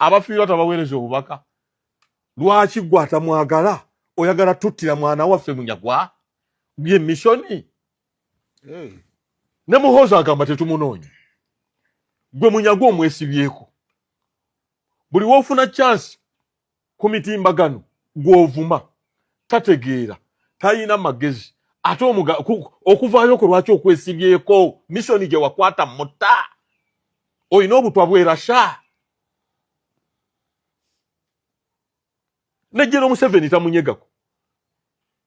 abafiirwa tabaweereza obubaka lwaki gwe atamwagala oyagala tuttira mwana waffe Munyagwa bye mishoni ne Muhoozi agamba tetumunoonya gwe Munyagwa omwesibyeko buli woofuna chance ku mitimbagano gw'ovuma tategeera tayina magezi ate okuvaayo ko lwaki okwesibyeko mishoni gye wakwata mutta oyina obutwa bwerasha ne General Museveni tamunyegako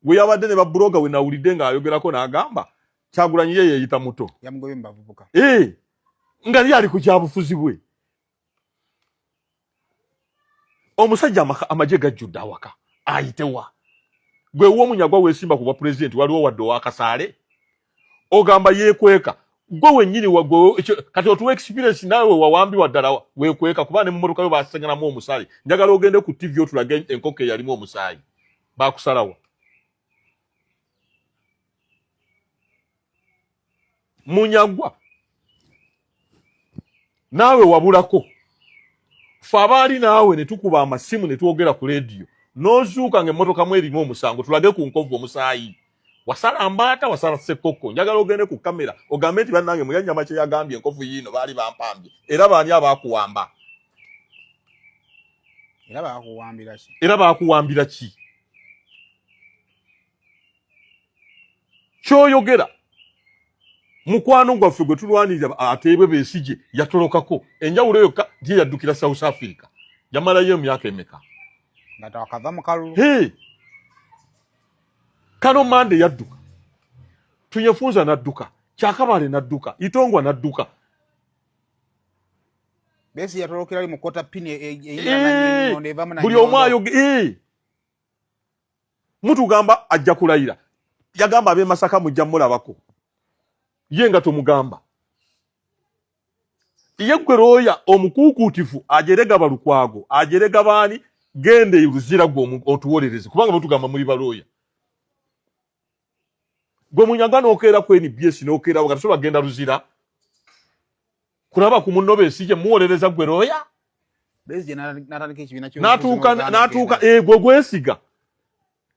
we yabadde ne babuloga we nawulidde ng'ayogerako n'agamba Kyagulanyi ye yeeyita muto yamugobe mbavubuka nga yali ku kyabufuzi bwe omusajja amagye gajjudde awaka ayitewa gwe w'Omunyagwa weesimba ku bwa pulezidenti waliwo wadde owakasaale ogamba yeekweka gwe wennyini kati otuwa experience naawe wawambiwa ddala weekweka kuba ne mu mmotoka yo baasenganamu omusaayi njagala ogende ku TV otulage enkoko eyalimu omusaayi baakusalawa Munyagwa naawe wabulako fe abaali naawe ne tukuba amasimu ne twogera ku leediyo n'ozuuka ng'emmotoka mu erimu omusango tulage ku nkovu omusaayi wasala mbaata wasala ssekoko njagala ogende ku kamera ogambe nti bannange Muyannyama kye yagambye enkovu yiino baali bampambye era baani abaakuwamba era baakuwambira ki kyoyogera mukwano gwaffe gwe tulwanirira ateebwe Besigye yatolokako enjawulo yokka gye yaddukira South Africa yamalayo emyaka emeka nga tawakava mu kalulu Kano Mande yadduka Tunyefunza nadduka Kyakabaale nadduka Itongwa nadduka Besigye yatolokera ali mu kota pini buli omu ayoge mutugamba ajja kulayira yagamba ab'e Masaka mujja mulabako ye nga tomugamba ye gwe Looya omukuukuutifu ajerega balukwago ajerega baani gende Luzira gwe otuwolereze kubanga mutugamba muli balooya gwe Munyagwa n'okeera ku NBS n'okeera wakati bagenda Luzira kulaba ku munno Besigye muwolereza gwe Looya Besigye n'atandika ekibiina n'atuuka gwe gwesiga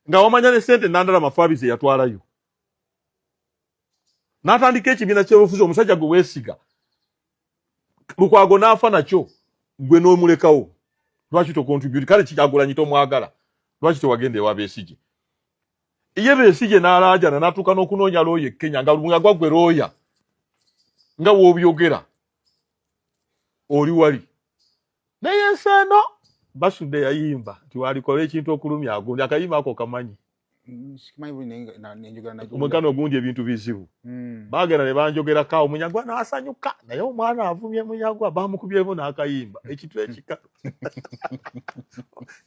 nga wamanya ne ssente Nandala Mafaabize yatwalayo n'atandika ekibiina ky'obufuzi omusajja gwe weesiga Lukwago n'afa nakyo gwe n'omulekawo lwaki tokontribute kale Kyagulanyi tomwagala lwaki tewagenda ewa Besigye ye Besigye n'alaajana n'atuuka n'okunoonya Looya e Kenya nga Munyagwa gwe Looya nga w'obyogera oli wali naye enseno Basudde yayimba nti walikola ekintu okulumya agundi akayimba ako kamanyi omukano ogundi ebintu bizibu bagenda ne banjogerako awo Munyagwa n'asanyuka naye omwana avumye Munyagwa bamukubyemu n'akayimba ekitu ekika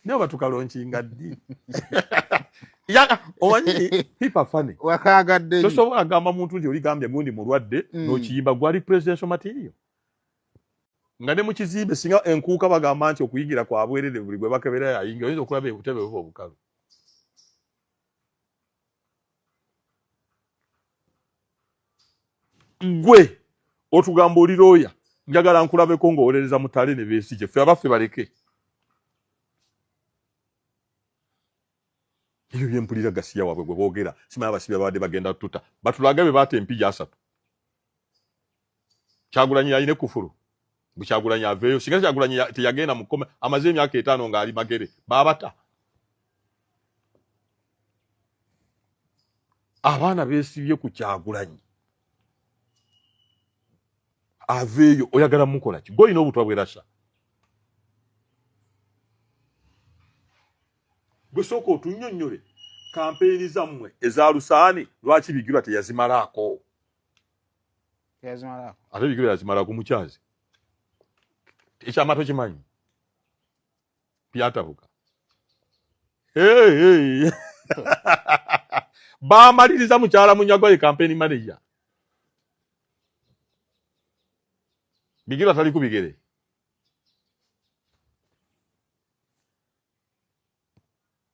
naye batukalonkinga ddi omanyi pipa fane wakagadde tosobola agamba muntu nti oligambye gundi mulwadde n'okiyimba gwali presidential material nga ne mu kizimbe singa enkuuka bagamba nti okuyigira kwa bwerere buli gwe bakebera yayinga oyinza okulaba ebutebe buba obukalu gwe otugamba oli Looya njagala nkulabeko ng'owolereza Mutale ne Besigye ffe abaffe baleke ebyo byempulira Gasiya waabwe gwe boogera simanyi abasibe babadde bagenda tuta batulaga be baata empigi 3 Kyagulanyi yayina kufuru bwe Kyagulanyi aveeyo singa Kyagulanyi teyagenda mu kkoma amaze emyaka 5 ng'ali magere baabata abaana beesibye ku Kyagulanyi aveeyo oyagala mukola ki gwe olina obutwa bwerasa gwe sooka otunnyonnyole kampeeni zammwe eza Lusaani lwaki Bigirwa teyazimalaako ate Bigirwa yazimalaako mukyazi ekyamato kimanyi byatabuka baamaliriza mukyala Munyagwa ye kampeeni manager Bigirwa tali ku bigere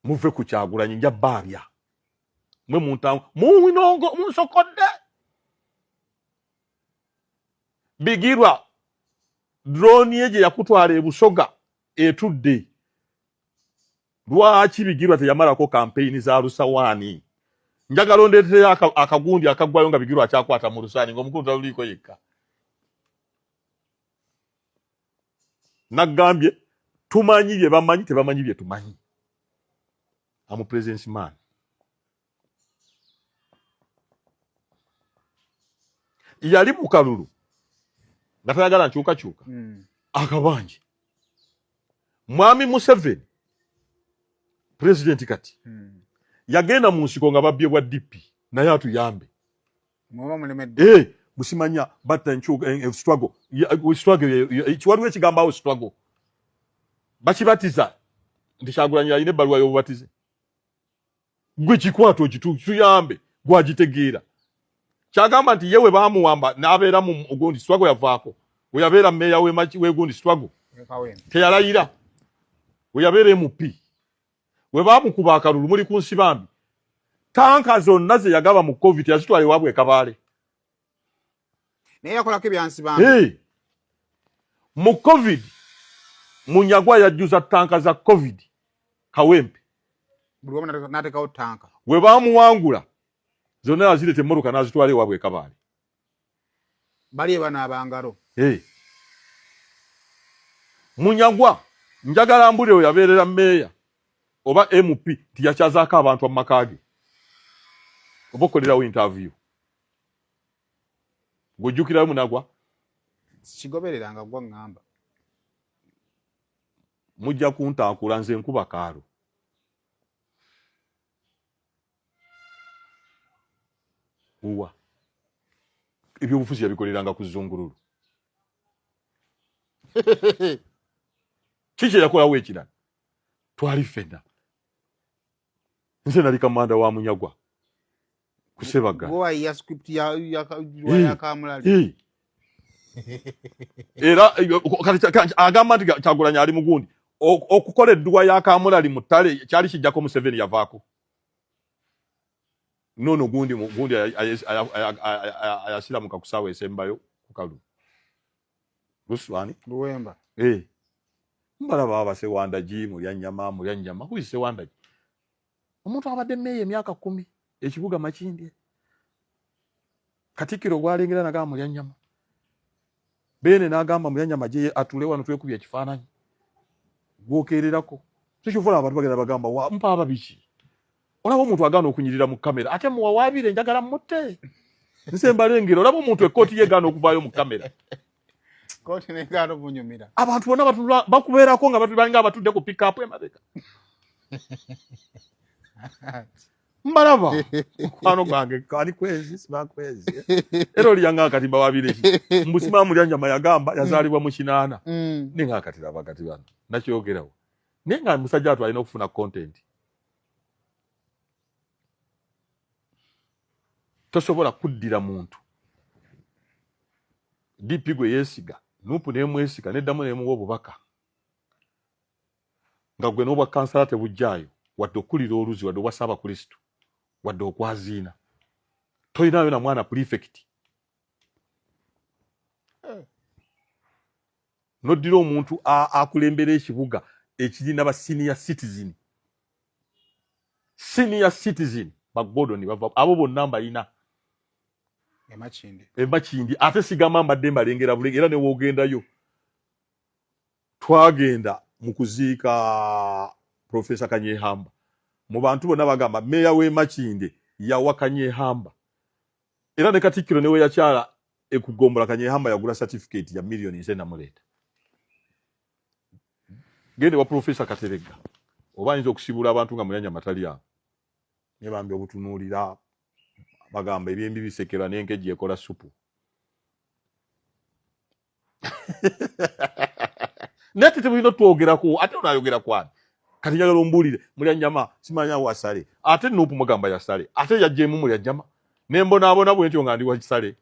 muve ku Kyagulanyi nja baabya mwe muwinongo munsokodde Bigirwa drone ye gye yakutwala e Busoga etudde lwaki Bigirwa teyamalako campaign za Lusawani njagala ondeetere akagundi akagwayo nga Bigirwa akyakwata mu Lusani ng'omukulu taluliko yekka nagambye tumanyi bye bamanyi tebamanyi bye tumanyi amu presence man yali mu kalulu nga tayagala nkyukakyuka akabanje mwami Museveni president kati yagenda mu nsiko nga babbye bwa DP naye atuyambe musimanya batta nkyuka struggle ekigambo struggle bakibatiza nti Kyagulanyi alina ebbaluwa y'obubatize gwe kikwato kituyambe gwagitegeera kyagamba nti yewe baamuwamba n'abeera mu ogundi struggle yavaako we yabeera mmeeya w'egundi struggle teyalayira we yabeera MP we baamukuba akalulu muli ku nsibambi tanka zonna ze yagaba mu COVID yazitwala ewaabwe Kabaale naye yakolako ebyansibambi mu COVID Munyagwa yajjuza tanka za COVID Kawempe buli wamu n'ateekawo tanka we baamuwangula zonna yazirete emmotoka n'azitwala ewaabwe Kabaale bali ebanaabangalo Munyagwa njagala mbule oyo yabeerera mmeeya oba MP tiyakyazaako abantu mu maka ge oba okolerawo interview ng'ojjukirayo Munagwa kigobereranga gwa ngamba mujja kuntaakula nze nkuba kaalo uwa ebyobufuzi yabikoleranga ku Zungululu kiki yakolawo ekirala twali ffenna nze nali kamanda wa Munyagwa kusebaga ya script ya Kamulali era agamba nti Kyagulanyi ali mugundi okukola edduwa ya Kamulali mu ttale kyali kijjako Museveni yavaako nono gundi ayasiramuka ku ssaawa esembayo ku kalulu Luswani Luwemba mbalaba abasewandagi mulya nnyama who's Sewandagi omuntu abadde mmeeya emyaka 10 ekibuga Makindye Katikkiro gwalengera nagamba mulya nnyama Beene n'agamba mulya nnyama gye atule wano twekubye ekifaananyi gwokererako tukivola abantu bagenda bagamba wa mpa ababiki olaba omuntu agaana okunyirira mu kamera ate muwawaabire njagala mutte nsembalengera olaba omuntu ekkooti yegaana okuvaayo mu kamera kooti negaana obunyumira abantu bonna bakubeerako nga balinga abatudde ku pick-up emabega mbalaba mukwano gwange kani kwezi sibakwezi era oli yanga akatimba wabireki mbusima mulya nnyama yagamba yazaalibwa mu 8 ninga akatira abagati bano nakyogerawo ninga musajja atu alina okufuna content tosobola kuddira muntu DP gwe yeesiga Nuupu n'emwesiga neddamu n'emuwa obubaka nga gwe n'obwa kansala tebujjaayo wadde okulira oluzi wadde obwa Ssaabakristo wadde okwaziina tolinayo na mwana prefect noddira omuntu akulembera ekibuga ekirina ba senior citizen bagbodo ni bava abo bonna mbalina Emakindi ate sigamba mbadde mbalengera bulenge era ne woogendayo twagenda mu kuziika Professor Kanyehamba mu bantu bonna bagamba meya w'Emakindi yawa Kanyehamba era ne Katikkiro ne we yakyala ekugombola Kanyehamba yagula certificate ya millioni nze namuleeta gende wa Professor Kateregga oba ayinza okusibula abantu nga mulya nnyama tali awo ne bambi obutunuulira bagamba ebyembi bisekera n'enkejje ekola supu nati tebulina twogerako ate onayogera kwani kati njagala ombuulire mulya nnyama simanya wasale ate Nuupu mugamba yasale ate yajjeemu mulya nnyama ne mbonaabona bwe ntyo nga ndi wa kisale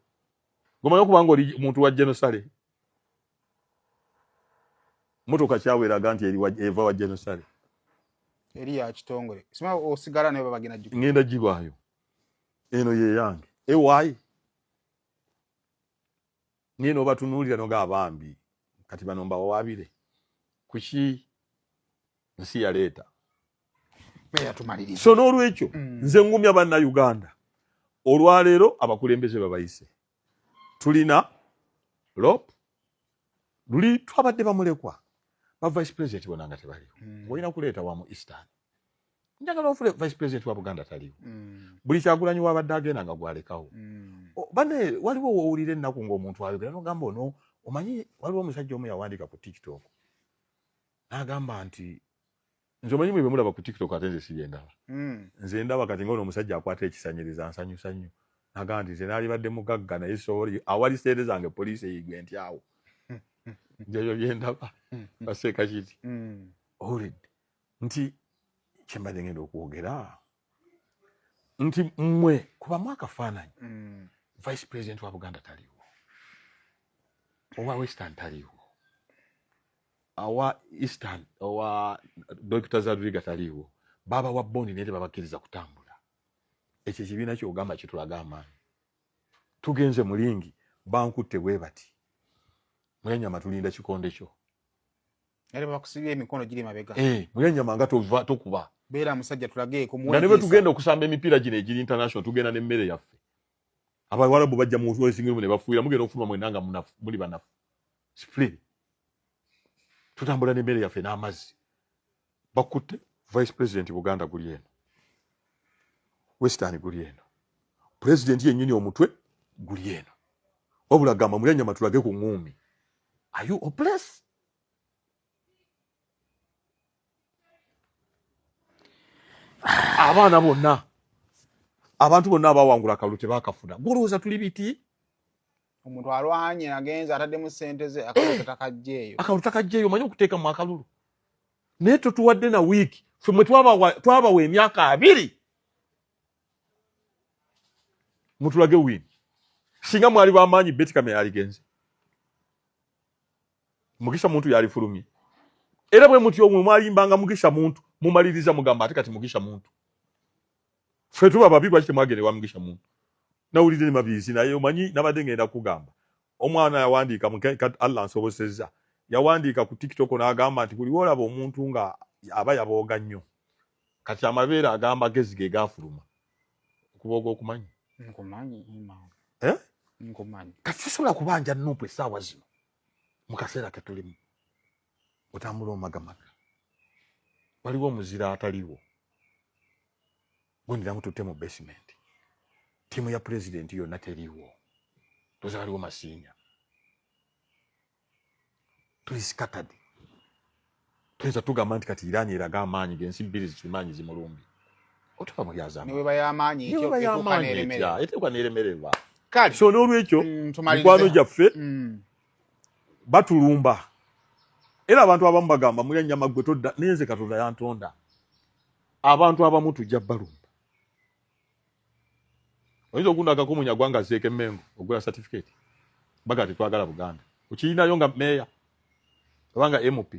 ngomanyi okuba nga oli muntu wa Genosale motoka kyaweraga nti eva wa Genosale eri ya kitongole sima osigala naye babagina jiko ngenda gibaayo eno ye yange ewaayi niye n'obatunuulira noga abambi kati bano mbawaabire kuki nsi yaleeta meya tumaliriza so n'olwekyo nze ngumya banna Uganda olwaleero abakulembeze babayise tulina lop luli twabadde bamulekwa ba vice president bona nga tebaliwo olina kuleeta wa mu Eastern njagala ofule vice president wa Buganda taliwo buli Kyagulanyi wabadde agenda nga gwalekawo bane waliwo wowulira ennaku ng'omuntu ayogera n'ogamba ono omanyi waliwo omusajja omu yawandika ku TikTok n'agamba nti nze omanyi mwe mulaba ku TikTok ate nze sirye ndaba nze ndaba kati ng'ono omusajja akwata ekisanyiriza nsanyusa nnyo n'agamba nti nze naalibadde mugagga naye sooli awali sente zange poliisi eyigwe ntyawo njeyo byendaba baseeka kiti owulidde nti kyembadde ngenda okwogera nti mmwe kubamu akafaananyi vice president wa Buganda taliwo owa Western taliwo awa Eastern owa Dr. Zadriga taliwo baba wa Bondi nete babakkiriza kutambula ekyo ekibiina kyogamba kitulaga amaanyi tugenze mulingi bankutte bwe bati Mulenyama tulinda kikonde kyo yale bakusibye emikono giri mabega Mulenyama nga tokuba beera musajja tulageeko muwe nga ne tugenda okusamba emipiira gino egiri international tugenda n'emmere yaffe Abawarabu bajja mu Western ne bafuira mugenda okufuma mwenanga munafu muli banafu split tutambula n'emmere yaffe n'amazzi bakutte vice president Buganda guli eno Western guli eno president yennyini omutwe guli eno wabula gamba Mulenyama tulage ku ngumi are you hopeless abaana bonna abantu bonna abawangula akalulu tebakafuna golowooza tuli biti omuntu alwanye agenza ataddemu ssente ze akalulu takajjeeyo akalulu takajjeeyo omanyi okuteeka mu akalulu naye totuwadde na wiiki ffe mwe twabawa emyaka 2 mutulage wini singa mwali bamaanyi Betty Kamya yaligenze Mugisha muntu yalifulumye era bwe mutyo omwe mwalimbanga Mugisha muntu mumaliriza mugamba ate kati Mugisha muntu ffe tuba babibwa kite mwagere wa Mugisha muntu nawulidde mabizi naye omanyi nabadde ngenda kugamba omwana yawandiika Allah nsobosezza yawandiika ku TikTok n'agamba nti buli olaba omuntu nga aba yabooga nnyo kati amabeera agamba gezige gafuluma okubooga okumanyi nkumanyi kati tusobola kubanja nupu essaawa zino mu kaseera ke tulimu otambula omagamaga waliwo omuzira ataliwo gondiramu tutte mu basement tiimu ya president yonna teriiwo toza waliwo masinya tuli scattered tuyinza tugamba nti kati Iran eraga amaanyi gensi 2 zikimaanyi zimulumbi otuba mu lyazama niwe bayamaanyi eteekwa neeremererwa kale so n'olwekyo mukwano gyaffe batulumba era abantu abamu bagamba Mulenyama gwe todda nenze Katonda yantonda abantu abamu tujja balumba oyinza okundagako Munyagwanga Zeeke Mengo ogula certificate bagati twagala Buganda ukiyinayo nga meya obanga MP